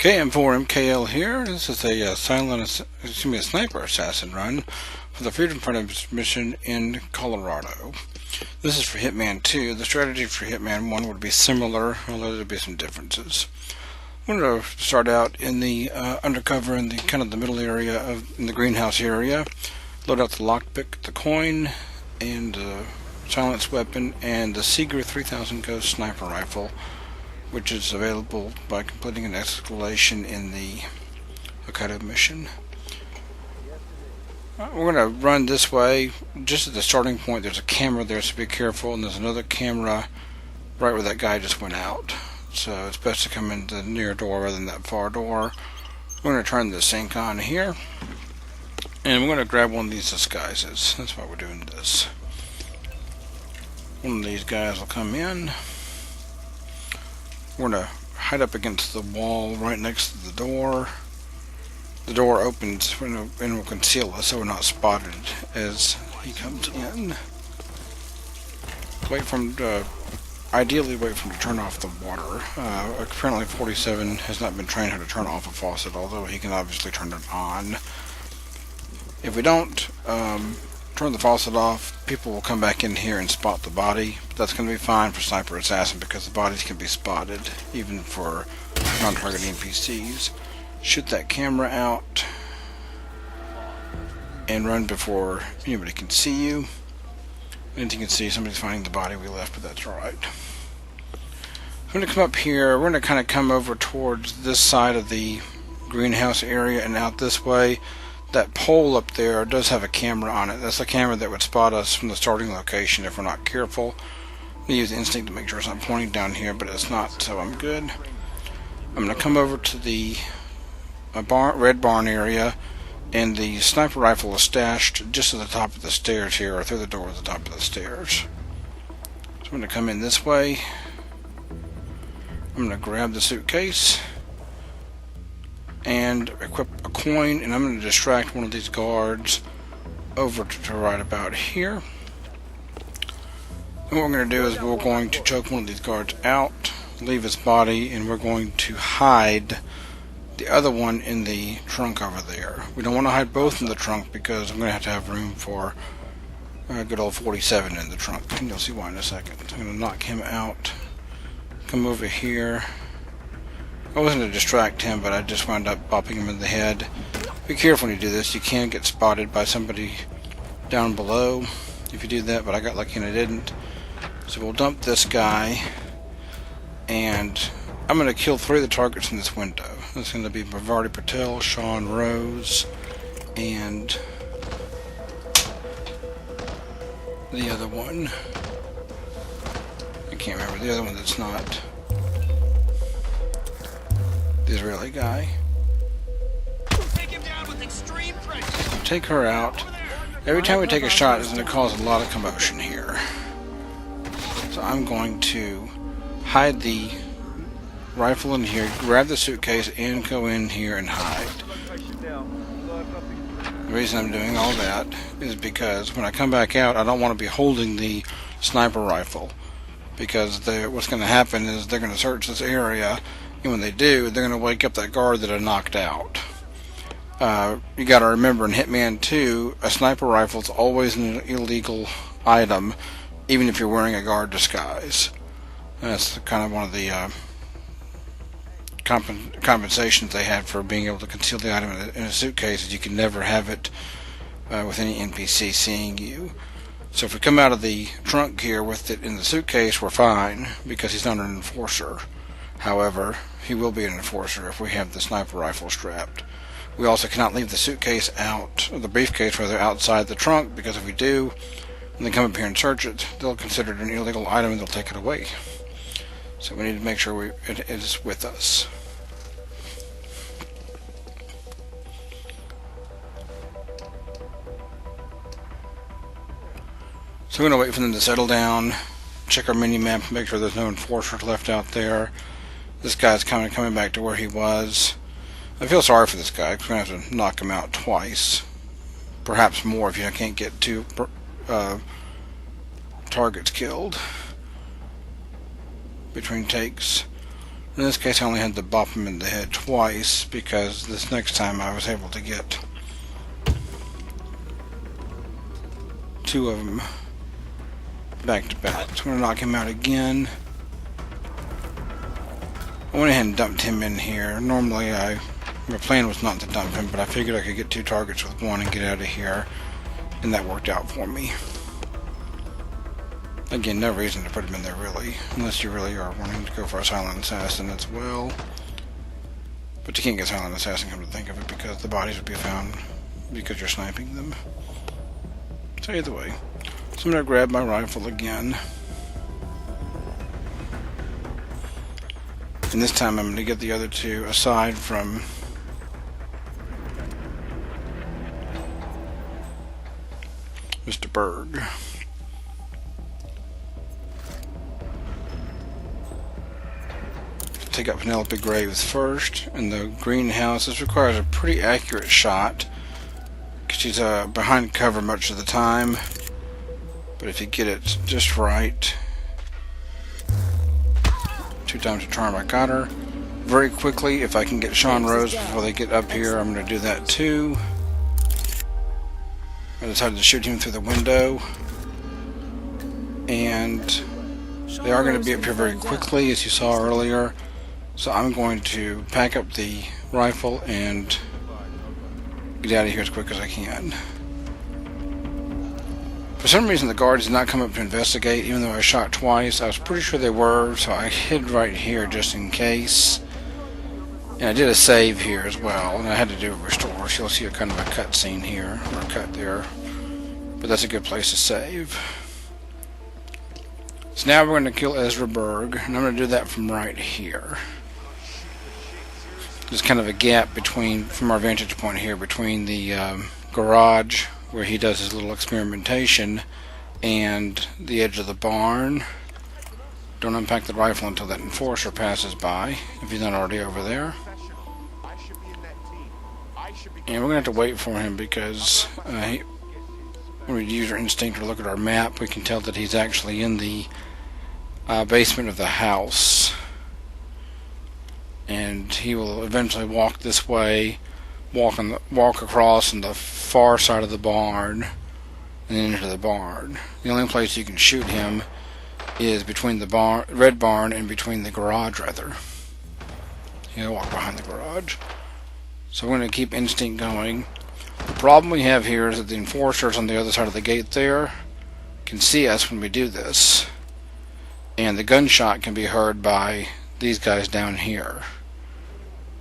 KM4MKL here. This is a a sniper assassin run for the Freedom Fighters mission in Colorado. This is for Hitman 2. The strategy for Hitman 1 would be similar, although there would be some differences. I'm going to start out in the undercover in the kind of the middle area in the greenhouse area. Load out the lockpick, the coin, and the silence weapon, and the Seeger 3000 Ghost sniper rifle, which is available by completing an escalation in the Hokkaido mission. We're going to run this way. Just at the starting point, there's a camera there, so be careful, and there's another camera right where that guy just went out. So it's best to come into the near door rather than that far door. We're going to turn the sync on here, and we're going to grab one of these disguises. That's why we're doing this. One of these guys will come in. We're going to hide up against the wall right next to the door. The door opens and will conceal us so we're not spotted as he comes in. Wait for him to, ideally wait for him to turn off the water. Apparently 47 has not been trained how to turn off a faucet, although he can obviously turn it on. If we don't turn the faucet off, people will come back in here and spot the body. But that's going to be fine for Sniper Assassin because the bodies can be spotted even for non-target NPCs. Shoot that camera out and run before anybody can see you. And you can see somebody's finding the body we left, but that's alright. I'm going to come up here. We're going to kind of come over towards this side of the greenhouse area and out this way. That pole up there does have a camera on it. That's a camera that would spot us from the starting location if we're not careful. I'm going to use instinct to make sure it's not pointing down here, but it's not, so I'm good. I'm going to come over to the red barn area, and the sniper rifle is stashed just at the top of the stairs here, or through the door at the top of the stairs. So I'm going to come in this way. I'm going to grab the suitcase and equip a coin, and I'm going to distract one of these guards over to right about here. And what we're going to do is we're going to choke one of these guards out, leave his body, and we're going to hide the other one in the trunk over there. We don't want to hide both in the trunk because I'm going to have room for a good old 47 in the trunk, and you'll see why in a second. I'm going to knock him out, come over here. I wasn't to distract him, but I just wound up bopping him in the head. Be careful when you do this. You can get spotted by somebody down below if you do that, but I got lucky and I didn't. So we'll dump this guy, and I'm going to kill 3 of the targets in this window. That's going to be Bavardi Patel, Sean Rose, and the other one. I can't remember the other one that's not the Israeli guy. Take him down with extreme pressure. Take her out. Every time we take a shot, it's going to cause a lot of commotion here. So I'm going to hide the rifle in here, grab the suitcase, and go in here and hide. The reason I'm doing all that is because when I come back out, I don't want to be holding the sniper rifle, because what's going to happen is they're going to search this area, and when they do, they're going to wake up that guard that I knocked out. You got to remember, in Hitman 2, a sniper rifle is always an illegal item, even if you're wearing a guard disguise. That's kind of one of the compensations they had for being able to conceal the item in a suitcase, is you can never have it with any NPC seeing you. So if we come out of the trunk here with it in the suitcase, we're fine, because he's not an enforcer. However, he will be an enforcer if we have the sniper rifle strapped. We also cannot leave the suitcase out, or the briefcase rather, outside the trunk, because if we do, when they come up here and search it, they'll consider it an illegal item and they'll take it away. So we need to make sure it is with us. So we're going to wait for them to settle down, check our mini-map, make sure there's no enforcer left out there. This guy's kind of coming back to where he was. I feel sorry for this guy, because we're going to have to knock him out twice. Perhaps more if you can't get 2 targets killed between takes. In this case, I only had to bop him in the head twice, because this next time I was able to get two of them back to back. So I'm going to knock him out again. I went ahead and dumped him in here. Normally, my plan was not to dump him, but I figured I could get two targets with one and get out of here, and that worked out for me. Again, no reason to put him in there, really, unless you really are wanting to go for a silent assassin as well. But you can't get silent assassin, come to think of it, because the bodies would be found because you're sniping them. So either way, so I'm going to grab my rifle again. And this time I'm going to get the other two aside from Mr. Berg. Take out Penelope Graves first in the greenhouse. This requires a pretty accurate shot because she's behind cover much of the time. But if you get it just right, 2 times the charm, I got her. Very quickly, if I can get Sean Rose before they get up here, I'm going to do that too. I decided to shoot him through the window. And they are going to be up here very quickly, as you saw earlier. So I'm going to pack up the rifle and get out of here as quick as I can. For some reason the guards did not come up to investigate, even though I shot twice. I was pretty sure they were, so I hid right here just in case. And I did a save here as well, and I had to do a restore, so you'll see a kind of a cut scene here, or a cut there. But that's a good place to save. So now we're going to kill Ezra Berg, and I'm going to do that from right here. There's kind of a gap between, from our vantage point here, between the garage where he does his little experimentation and the edge of the barn. Don't unpack the rifle until that enforcer passes by, if he's not already over there. And we're going to have to wait for him because when we use our instinct to look at our map, we can tell that he's actually in the basement of the house. And he will eventually walk this way, walk across on the far side of the barn, and then into the barn. The only place you can shoot him is between the red barn and between the garage, rather. He'll walk behind the garage. So we're going to keep instinct going. The problem we have here is that the enforcers on the other side of the gate there can see us when we do this. And the gunshot can be heard by these guys down here.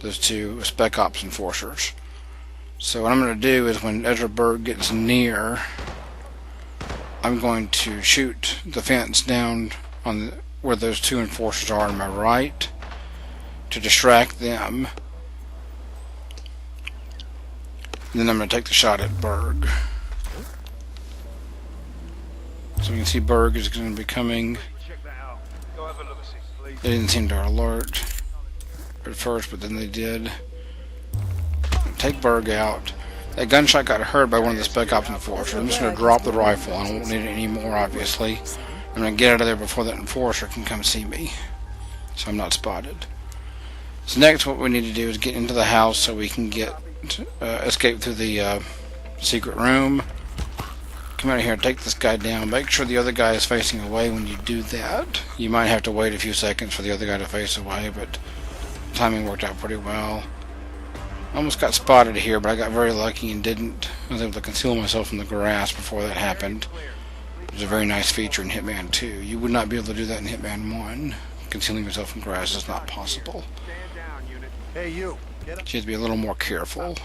Those two Spec Ops enforcers. So what I'm going to do is when Ezra Berg gets near, I'm going to shoot the fence down on where those two enforcers are on my right to distract them. And then I'm going to take the shot at Berg. So you can see Berg is going to be coming. They didn't seem to alert at first, but then they did. Take Berg out. That gunshot got heard by one of the Spec Ops enforcers. I'm just going to drop the rifle. I don't need it anymore, obviously. I'm going to get out of there before that enforcer can come see me, so I'm not spotted. So next what we need to do is get into the house so we can get escape through the secret room. Come out of here and take this guy down. Make sure the other guy is facing away when you do that. You might have to wait a few seconds for the other guy to face away, but timing worked out pretty well. Almost got spotted here, but I got very lucky and didn't. I was able to conceal myself in the grass before that happened. It was a very nice feature in Hitman 2. You would not be able to do that in Hitman 1. Concealing yourself in grass is not possible. Hey, you. You have to be a little more careful.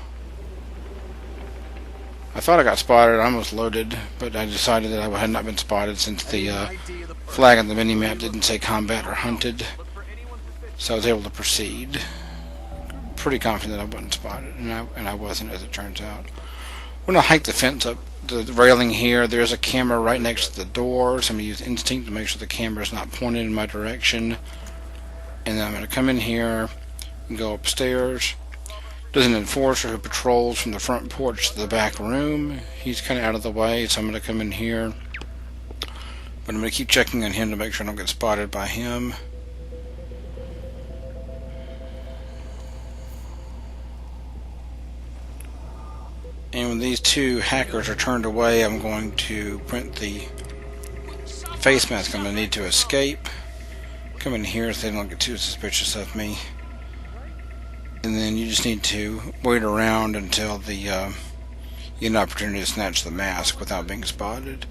I thought I got spotted. I almost loaded, but I decided that I had not been spotted since the flag on the minimap didn't say combat or hunted. So I was able to proceed. Pretty confident that I wasn't spotted, and I wasn't, as it turns out. We're going to hike the fence up the railing here. There's a camera right next to the door, so I'm going to use instinct to make sure the camera is not pointed in my direction. And then I'm going to come in here and go upstairs. There's an enforcer who patrols from the front porch to the back room. He's kind of out of the way, so I'm going to come in here. But I'm going to keep checking on him to make sure I don't get spotted by him. And when these two hackers are turned away, I'm going to print the face mask. I'm going to need to escape. Come in here so they don't get too suspicious of me. And then you just need to wait around until you get an opportunity to snatch the mask without being spotted.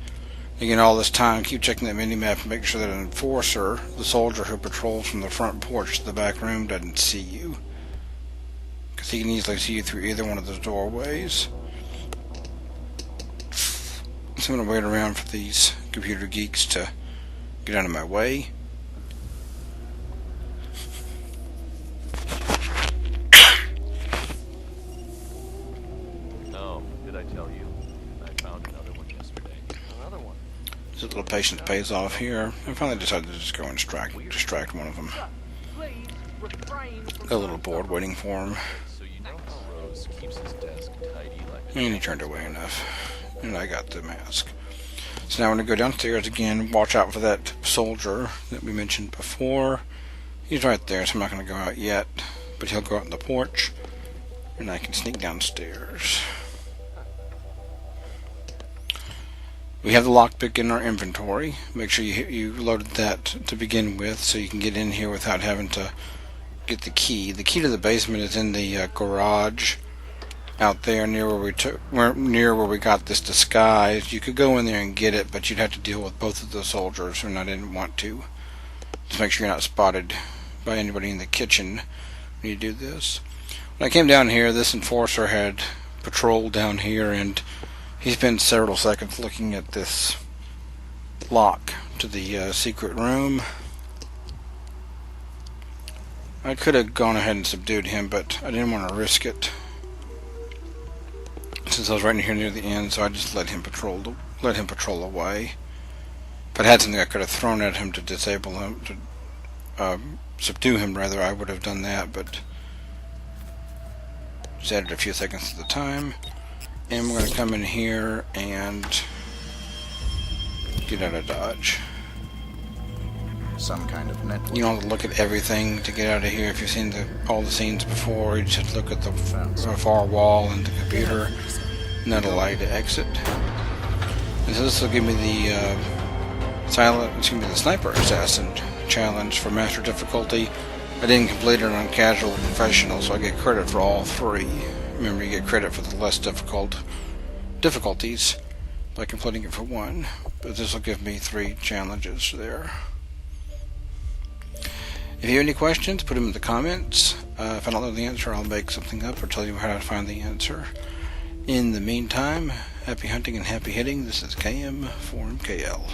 Again, all this time, keep checking that mini-map and make sure that an enforcer, the soldier who patrols from the front porch to the back room, doesn't see you. Because he can easily see you through either one of those doorways. So I'm going to wait around for these computer geeks to get out of my way. Oh, did I tell you? I found another one yesterday. Another one? This little patience pays off here. I finally decided to just go and distract one of them. Got a little bored waiting for him. So you know how Rose keeps his desk tidy like And he turned away enough. And I got the mask. So now when I go downstairs again, watch out for that soldier that we mentioned before. He's right there, so I'm not going to go out yet. But he'll go out on the porch. And I can sneak downstairs. We have the lockpick in our inventory. Make sure you loaded that to begin with so you can get in here without having to get the key. The key to the basement is in the garage out there near where we got this disguise. You could go in there and get it, but you'd have to deal with both of the soldiers, and I didn't want to. Just make sure you're not spotted by anybody in the kitchen when you do this. When I came down here, this enforcer had patrolled down here, and he spent several seconds looking at this lock to the secret room. I could have gone ahead and subdued him, but I didn't want to risk it since I was right in here near the end, so I just let him patrol away. If I'd had something I could have thrown at him to disable him, to subdue him rather, I would have done that, but just added a few seconds to the time. And we're going to come in here and get out of Dodge. Some kind of network. You don't have to look at everything to get out of here. If you've seen all the scenes before, you just have to look at the far wall and the computer, and that'll allow you to exit. And so this will give me the the sniper assassin challenge for master difficulty. I didn't complete it on casual and professional, so I get credit for all three. Remember, you get credit for the less difficult difficulties by completing it for one, but this will give me 3 challenges there. If you have any questions, put them in the comments. If I don't know the answer, I'll make something up or tell you how to find the answer. In the meantime, happy hunting and happy hitting. This is KM for MKL.